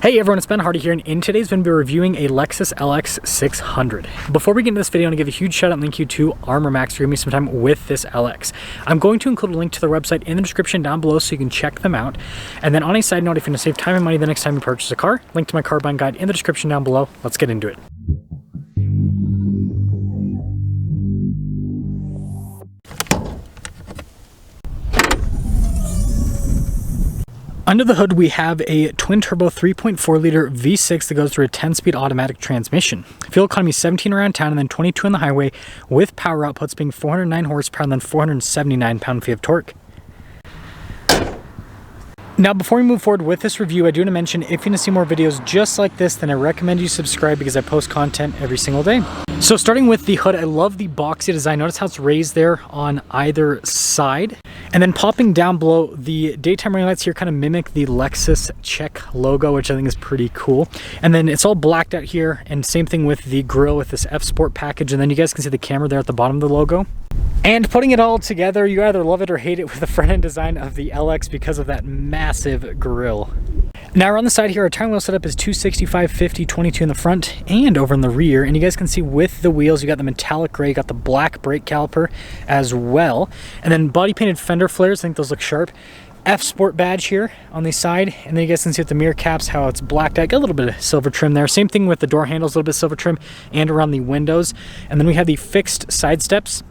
Hey everyone, it's Ben Hardy here, and in today's video we're reviewing a Lexus LX 600. Before we get into this video, I want to give a huge shout out and thank you to Armor Max for giving me some time with this LX. I'm going to include a link to their website in the description down below so you can check them out. And then on a side note, if you want to save time and money the next time you purchase a car, link to my car buying guide in the description down below. Let's get into it. Under the hood, we have a twin-turbo 3.4 liter V6 that goes through a 10-speed automatic transmission. Fuel economy 17 around town and then 22 on the highway, with power outputs being 409 horsepower and then 479 pound-feet of torque. Now, before we move forward with this review, I do want to mention if you want to see more videos just like this, then I recommend you subscribe because I post content every single day. So starting with the hood, I love the boxy design. Notice how it's raised there on either side. And then popping down below, the daytime running lights here kind of mimic the Lexus check logo, which I think is pretty cool. And then it's all blacked out here, and same thing with the grille with this F Sport package. And then you guys can see the camera there at the bottom of the logo. And putting it all together, you either love it or hate it with the front end design of the LX because of that massive grille. Now around the side here, our tire wheel setup is 265, 50, 22 in the front and over in the rear. And you guys can see with the wheels, you got the metallic gray, you got the black brake caliper as well. And then body painted fender flares, I think those look sharp. F Sport badge here on the side, and then you guys can see with the mirror caps how it's blacked out. Got a little bit of silver trim there. Same thing with the door handles, a little bit of silver trim, and around the windows. And then we have the fixed side steps.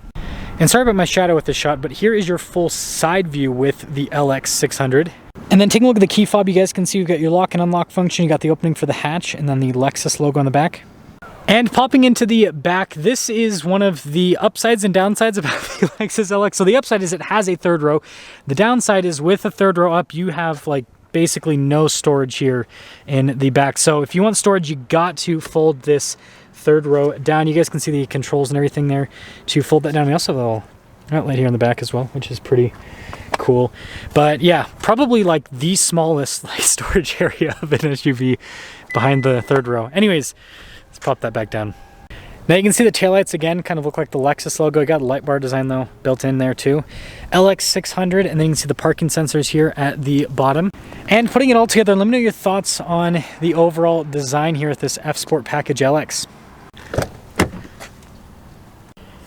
And sorry about my shadow with this shot, but here is your full side view with the LX 600. And then taking a look at the key fob, you guys can see you've got your lock and unlock function, you got the opening for the hatch, and then the Lexus logo on the back. And popping into the back, this is one of the upsides and downsides about the Lexus LX. So the upside is it has a third row. The downside is with a third row up, you have like basically no storage here in the back. So if you want storage, you got to fold this third row down. You guys can see the controls and everything there to fold that down. We also have a little outlet here in the back as well, which is pretty cool. But yeah, probably like the smallest like storage area of an SUV behind the third row. Anyways, let's pop that back down. Now you can see the taillights again kind of look like the Lexus logo. You got a light bar design though built in there too. LX 600, and then you can see the parking sensors here at the bottom. And putting it all together, let me know your thoughts on the overall design here with this F Sport package LX.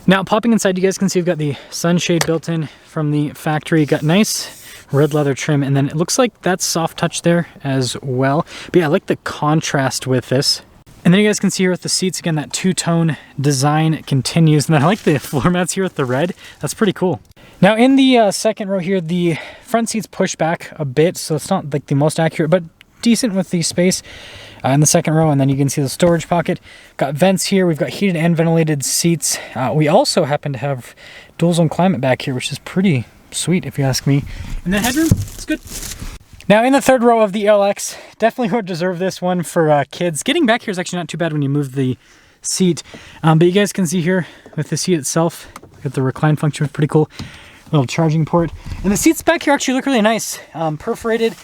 Now popping inside, you guys can see we've got the sunshade built in from the factory. You got nice red leather trim, and then it looks like that's soft touch there as well. But yeah, I like the contrast with this. And then you guys can see here with the seats, again, that two-tone design continues. And then I like the floor mats here with the red. That's pretty cool. Now in the second row here, the front seats push back a bit, so it's not like the most accurate, but decent with the space in the second row. And then you can see the storage pocket. Got vents here. We've got heated and ventilated seats. We also happen to have dual zone climate back here, which is pretty sweet if you ask me. And then headroom, it's good. Now in the third row of the LX, definitely would deserve this one for kids. Getting back here is actually not too bad when you move the seat. But you guys can see here with the seat itself, got the recline function, pretty cool. Little charging port. And the seats back here actually look really nice. Perforated,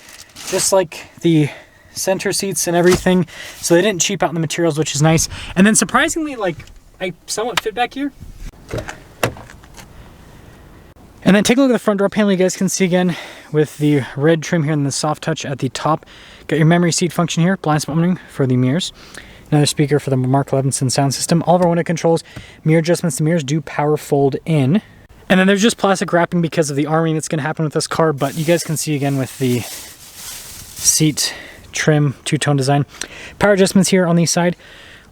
just like the center seats and everything. So they didn't cheap out in the materials, which is nice. And then surprisingly, like, I somewhat fit back here. And then take a look at the front door panel. You guys can see again with the red trim here and the soft touch at the top. Got your memory seat function here, blind spot opening for the mirrors. Another speaker for the Mark Levinson sound system. All of our window controls, mirror adjustments. The mirrors do power fold in. And then there's just plastic wrapping because of the arming that's going to happen with this car. But you guys can see again with the seat trim, two-tone design. Power adjustments here on the side.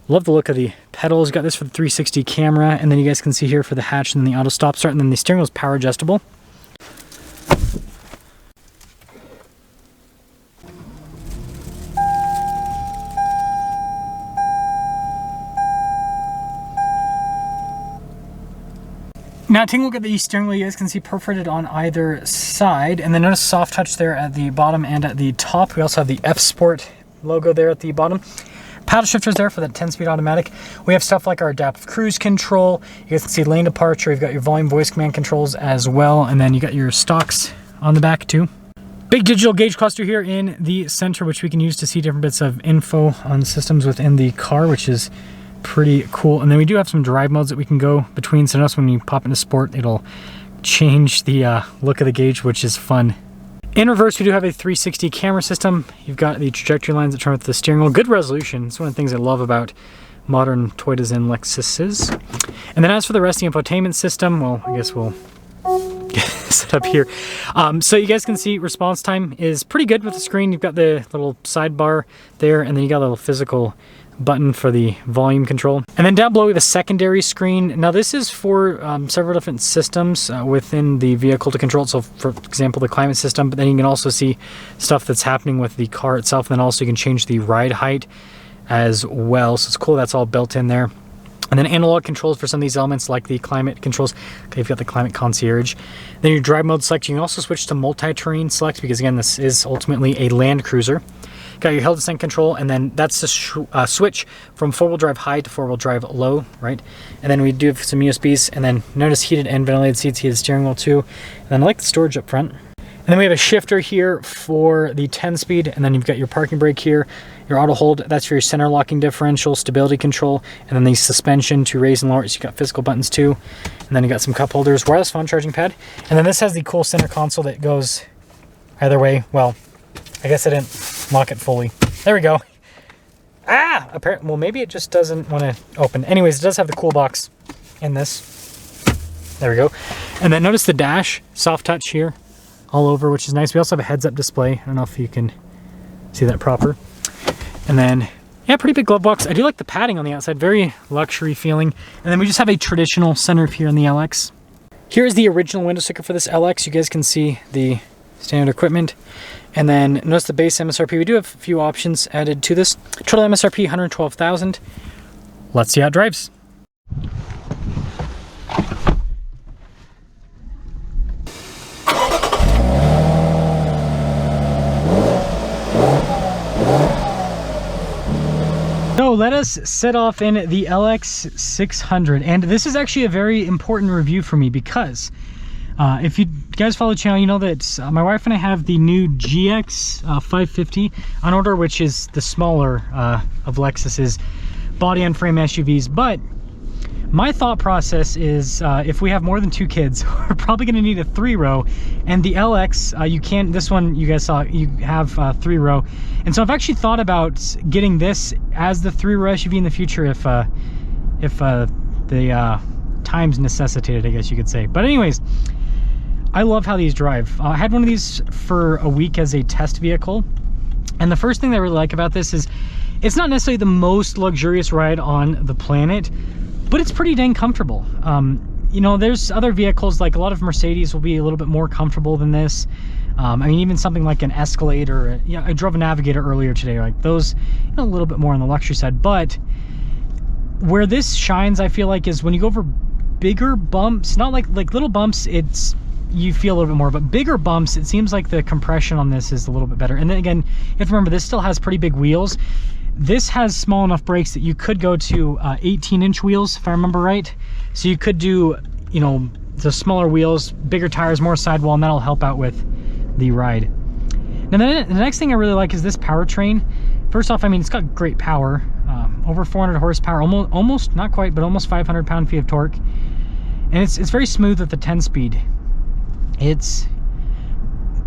Love the look of the pedals. Got this for the 360 camera, and then you guys can see here for the hatch and then the auto stop start, and then the steering wheel is power adjustable. Now taking a look at the steering wheel, you guys can see perforated on either side, and then notice soft touch there at the bottom and at the top. We also have the F Sport logo there at the bottom. Paddle shifters there for that 10-speed automatic. We have stuff like our adaptive cruise control. You guys can see lane departure. You've got your volume voice command controls as well. And then you got your stocks on the back too. Big digital gauge cluster here in the center, which we can use to see different bits of info on systems within the car, which is pretty cool. And then we do have some drive modes that we can go between. So notice when you pop into sport, it'll change the look of the gauge, which is fun. In reverse, we do have a 360 camera system. You've got the trajectory lines that turn with the steering wheel. Good resolution. It's one of the things I love about modern Toyotas and Lexuses. And then as for the rest of the infotainment system, well, I guess we'll get set up here. So you guys can see response time is pretty good with the screen. You've got the little sidebar there, and then you got a little physical button for the volume control. And then down below we have a secondary screen. Now this is for several different systems within the vehicle to control it. So for example, the climate system, but then you can also see stuff that's happening with the car itself. And then also you can change the ride height as well. So it's cool, that's all built in there. And then analog controls for some of these elements like the climate controls. Okay, you've got the climate concierge. Then your drive mode select, you can also switch to multi-terrain select because again, this is ultimately a Land Cruiser. Got your hill descent control, and then that's the switch from four-wheel drive high to four-wheel drive low, right? And then we do have some USBs, and then notice heated and ventilated seats, heated steering wheel too. And then I like the storage up front. And then we have a shifter here for the 10-speed, and then you've got your parking brake here, your auto hold, that's for your center locking differential, stability control, and then the suspension to raise and lower. So you've got physical buttons too, and then you got some cup holders, wireless phone charging pad, and then this has the cool center console that goes either way. Well, I guess I didn't lock it fully. There we go. Ah! Apparently, well, maybe it just doesn't want to open. Anyways, it does have the cool box in this. There we go. And then notice the dash, soft touch here, all over, which is nice. We also have a heads-up display. I don't know if you can see that proper. And then, yeah, pretty big glove box. I do like the padding on the outside, very luxury feeling. And then we just have a traditional sunroof here in the LX. Here is the original window sticker for this LX. You guys can see the standard equipment. And then notice the base MSRP. We do have a few options added to this. Total MSRP, $112,000. Let's see how it drives. So let us set off in the LX 600. And this is actually a very important review for me because if you guys follow the channel, you know that my wife and I have the new GX 550 on order, which is the smaller of Lexus's body on frame SUVs. But my thought process is if we have more than 2 kids, we're probably going to need a 3-row. And the LX, you can, this one you guys saw, you have 3-row. And so I've actually thought about getting this as the 3-row SUV in the future if the times necessitated, I guess you could say. But anyways, I love how these drive. I had one of these for a week as a test vehicle. And the first thing that I really like about this is it's not necessarily the most luxurious ride on the planet, but it's pretty dang comfortable. You know, there's other vehicles, like a lot of Mercedes will be a little bit more comfortable than this. I mean, even something like an Escalade or, yeah, I drove a Navigator earlier today, like those, you know, a little bit more on the luxury side. But where this shines, I feel like, is when you go over bigger bumps, not like little bumps, it's, you feel a little bit more, but bigger bumps, it seems like the compression on this is a little bit better. And then again, you have to remember, this still has pretty big wheels. This has small enough brakes that you could go to 18-inch wheels, if I remember right. So you could do, you know, the smaller wheels, bigger tires, more sidewall, and that'll help out with the ride. And then the next thing I really like is this powertrain. First off, I mean, it's got great power, over 400 horsepower, almost not quite, but almost 500 pound-feet of torque. And it's very smooth at the 10-speed. It's,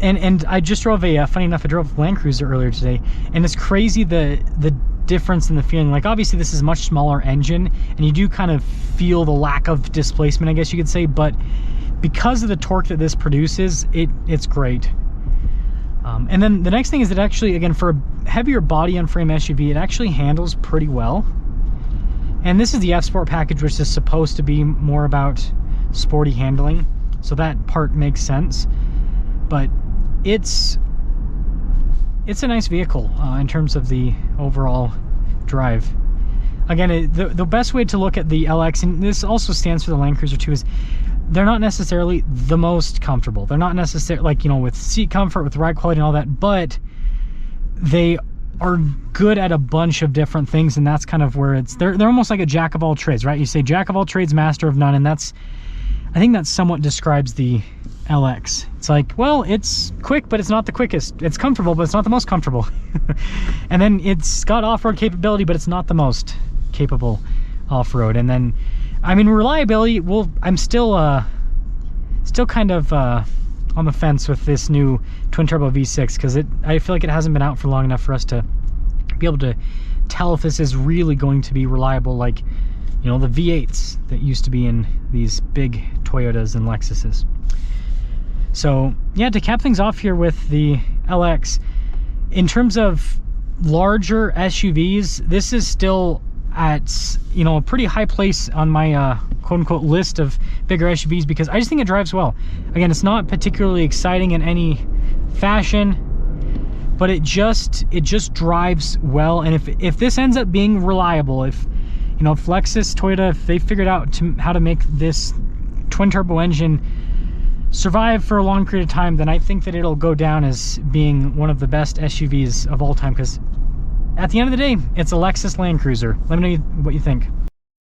and I just drove a, funny enough, I drove a Land Cruiser earlier today, and it's crazy the difference in the feeling. Like, obviously this is a much smaller engine, and you do kind of feel the lack of displacement, I guess you could say, but because of the torque that this produces, it's great. And then the next thing is that actually, again, for a heavier body on frame SUV, it actually handles pretty well. And this is the F Sport package, which is supposed to be more about sporty handling, so that part makes sense. But it's a nice vehicle in terms of the overall drive. Again, the best way to look at the LX, and this also stands for the Land Cruiser too, is they're not necessarily the most comfortable. They're not necessarily, like, you know, with seat comfort, with ride quality and all that, but they are good at a bunch of different things, and that's kind of where it's, they're almost like a jack of all trades, right? You say jack of all trades, master of none, and that's, I think that somewhat describes the LX. It's like, well, it's quick, but it's not the quickest. It's comfortable, but it's not the most comfortable. And then it's got off-road capability, but it's not the most capable off-road. And then, I mean, reliability, well, I'm still kind of on the fence with this new twin turbo V6 because I feel like it hasn't been out for long enough for us to be able to tell if this is really going to be reliable, like, you know, the V8s that used to be in these big Toyotas and Lexuses. So yeah, to cap things off here with the LX, in terms of larger SUVs, this is still at, you know, a pretty high place on my quote-unquote list of bigger SUVs because I just think it drives well. Again, it's not particularly exciting in any fashion, but it just drives well. And if this ends up being reliable, if, you know, if Lexus, Toyota, if they figured out how to make this twin turbo engine survive for a long period of time, then I think that it'll go down as being one of the best SUVs of all time, because at the end of the day, it's a Lexus Land Cruiser. Let me know what you think.